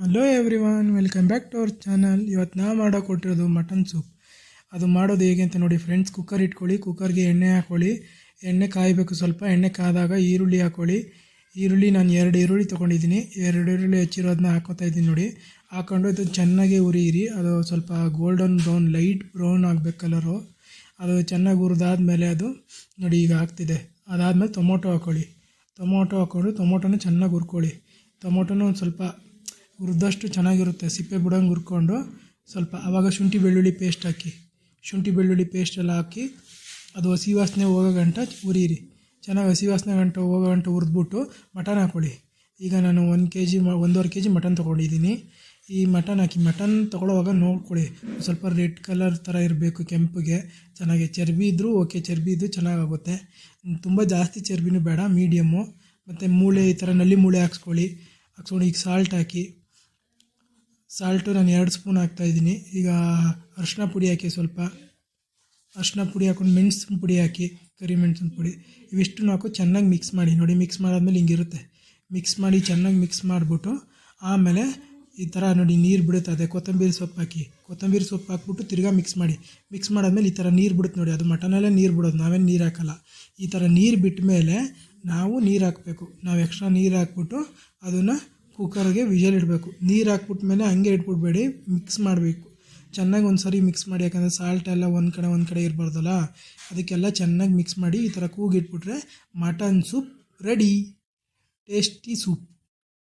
Hello everyone, welcome back to our channel. ಇವತ್ತು ನಾವು ಮಾಡೋಕೊಟ್ಟಿರೋದು mutton soup. ಅದು ಮಾಡೋದು ಹೇಗೆ ಅಂತ ನೋಡಿ ಫ್ರೆಂಡ್ಸ್. ಕುಕ್ಕರ್ ಇಟ್ಕೊಳ್ಳಿ, ಕುಕ್ಕರ್ಗೆ ಎಣ್ಣೆ ಹಾಕ್ಕೊಳ್ಳಿ. ಎಣ್ಣೆ ಕಾಯಬೇಕು. ಸ್ವಲ್ಪ ಎಣ್ಣೆ ಕಾದಾಗ ಈರುಳ್ಳಿ ಹಾಕ್ಕೊಳ್ಳಿ. ನಾನು 2 ಈರುಳ್ಳಿ ತೊಗೊಂಡಿದ್ದೀನಿ. 2 ಈರುಳ್ಳಿ ಹೆಚ್ಚಿರೋದನ್ನ ಹಾಕೋತಾ ಇದ್ದೀನಿ ನೋಡಿ. ಹಾಕ್ಕೊಂಡು ಇದು ಚೆನ್ನಾಗಿ ಉರಿಯಿರಿ. ಅದು ಸ್ವಲ್ಪ ಗೋಲ್ಡನ್ ಬ್ರೌನ್, ಲೈಟ್ ಬ್ರೌನ್ ಆಗಬೇಕು ಕಲರು. ಅದು ಚೆನ್ನಾಗಿ ಹುರಿದಾದ್ಮೇಲೆ ಅದು ನೋಡಿ ಈಗ ಆಗ್ತಿದೆ. ಅದಾದಮೇಲೆ ಟೊಮೊಟೊ ಹಾಕ್ಕೊಳ್ಳಿ. ಹಾಕ್ಕೊಂಡು ಟೊಮೊಟೊನ ಚೆನ್ನಾಗಿ ಹುರ್ಕೊಳ್ಳಿ. ಟೊಮೊಟೊನ ಒಂದು ಸ್ವಲ್ಪ ಹುರಿದಷ್ಟು ಚೆನ್ನಾಗಿರುತ್ತೆ. ಸಿಪ್ಪೆ ಬಿಡೋಂಗೆ ಹುರ್ಕೊಂಡು ಸ್ವಲ್ಪ ಆವಾಗ ಶುಂಠಿ ಬೆಳ್ಳುಳ್ಳಿ ಪೇಸ್ಟ್ ಹಾಕಿ. ಶುಂಠಿ ಬೆಳ್ಳುಳ್ಳಿ ಪೇಸ್ಟೆಲ್ಲ ಹಾಕಿ ಅದು ಹಸಿ ವಾಸನೆ ಹೋಗೋ ಗಂಟ ಹುರಿಯಿರಿ. ಚೆನ್ನಾಗಿ ಹಸಿ ವಾಸನೆ ಹೋಗೋ ಗಂಟ ಹುರಿದ್ಬಿಟ್ಟು ಮಟನ್ ಹಾಕ್ಕೊಳ್ಳಿ. ಈಗ ನಾನು 1.5 kg ಮಟನ್ ತೊಗೊಂಡಿದ್ದೀನಿ. ಈ ಮಟನ್ ಹಾಕಿ. ಮಟನ್ ತೊಗೊಳ್ಳೋವಾಗ ನೋಡ್ಕೊಳ್ಳಿ, ಸ್ವಲ್ಪ ರೆಡ್ ಕಲರ್ ಥರ ಇರಬೇಕು, ಕೆಂಪಗೆ ಚೆನ್ನಾಗಿ. ಚರ್ಬಿ ಇದ್ದರೂ ಓಕೆ, ಚರ್ಬಿ ಇದ್ದು ಚೆನ್ನಾಗಾಗುತ್ತೆ. ತುಂಬ ಜಾಸ್ತಿ ಚರ್ಬಿನೂ ಬೇಡ, ಮೀಡಿಯಮ್ಮು. ಮತ್ತು ಮೂಳೆ ಈ ಥರ ನಲ್ಲಿ ಮೂಳೆ ಹಾಕ್ಸ್ಕೊಂಡು ಈಗ ಸಾಲ್ಟ್ ಹಾಕಿ. ಸಾಲ್ಟು ನಾನು 2 ಸ್ಪೂನ್ ಹಾಕ್ತಾಯಿದ್ದೀನಿ. ಈಗ ಅರಿಶಿನ ಪುಡಿ ಹಾಕಿ, ಸ್ವಲ್ಪ ಅರಿಶಿನ ಪುಡಿ ಹಾಕ್ಕೊಂಡು ಮೆಣಸಿನ ಪುಡಿ ಹಾಕಿ, ಕರಿಮೆಣಸಿನ ಪುಡಿ ಇವಿಷ್ಟು ಹಾಕಿ ಚೆನ್ನಾಗಿ ಮಿಕ್ಸ್ ಮಾಡಿ. ನೋಡಿ, ಮಿಕ್ಸ್ ಮಾಡಾದ್ಮೇಲೆ ಹಿಂಗಿರುತ್ತೆ. ಮಿಕ್ಸ್ ಮಾಡಿ ಚೆನ್ನಾಗಿ ಮಿಕ್ಸ್ ಮಾಡಿಬಿಟ್ಟು ಆಮೇಲೆ ಈ ಥರ ನೋಡಿ ನೀರು ಬಿಡುತ್ತೆ. ಅದೇ ಕೊತ್ತಂಬರಿ ಸೊಪ್ಪು ಹಾಕಿ. ಕೊತ್ತಂಬರಿ ಸೊಪ್ಪು ಹಾಕ್ಬಿಟ್ಟು ತಿರ್ಗಾ ಮಿಕ್ಸ್ ಮಾಡಿ. ಮಿಕ್ಸ್ ಮಾಡಾದ್ಮೇಲೆ ಈ ಥರ ನೀರು ಬಿಡುತ್ತೆ ನೋಡಿ. ಅದು ಮಟನಲ್ಲೇ ನೀರು ಬಿಡೋದು, ನಾವೇನು ನೀರು ಹಾಕೋಲ್ಲ. ಈ ಥರ ನೀರು ಬಿಟ್ಟ ಮೇಲೆ ನಾವು ನೀರು ಹಾಕಬೇಕು. ನಾವು ಎಕ್ಸ್ಟ್ರಾ ನೀರು ಹಾಕ್ಬಿಟ್ಟು ಅದನ್ನು ಕುಕ್ಕರ್ಗೆ ವಿಷಲ್ ಇಡಬೇಕು. ನೀರು ಹಾಕ್ಬಿಟ್ಮೇಲೆ ಹಂಗೆ ಇಟ್ಬಿಡ್ಬೇಡಿ, ಮಿಕ್ಸ್ ಮಾಡಬೇಕು. ಚೆನ್ನಾಗಿ ಒಂದು ಸರಿ ಮಿಕ್ಸ್ ಮಾಡಿ. ಯಾಕಂದರೆ ಸಾಲ್ಟ್ ಎಲ್ಲ ಒಂದು ಕಡೆ ಇರಬಾರ್ದಲ್ಲ, ಅದಕ್ಕೆಲ್ಲ ಚೆನ್ನಾಗಿ ಮಿಕ್ಸ್ ಮಾಡಿ ಈ ಥರ ಕೂಗಿಟ್ಬಿಟ್ರೆ mutton soup ready. Tasty soup.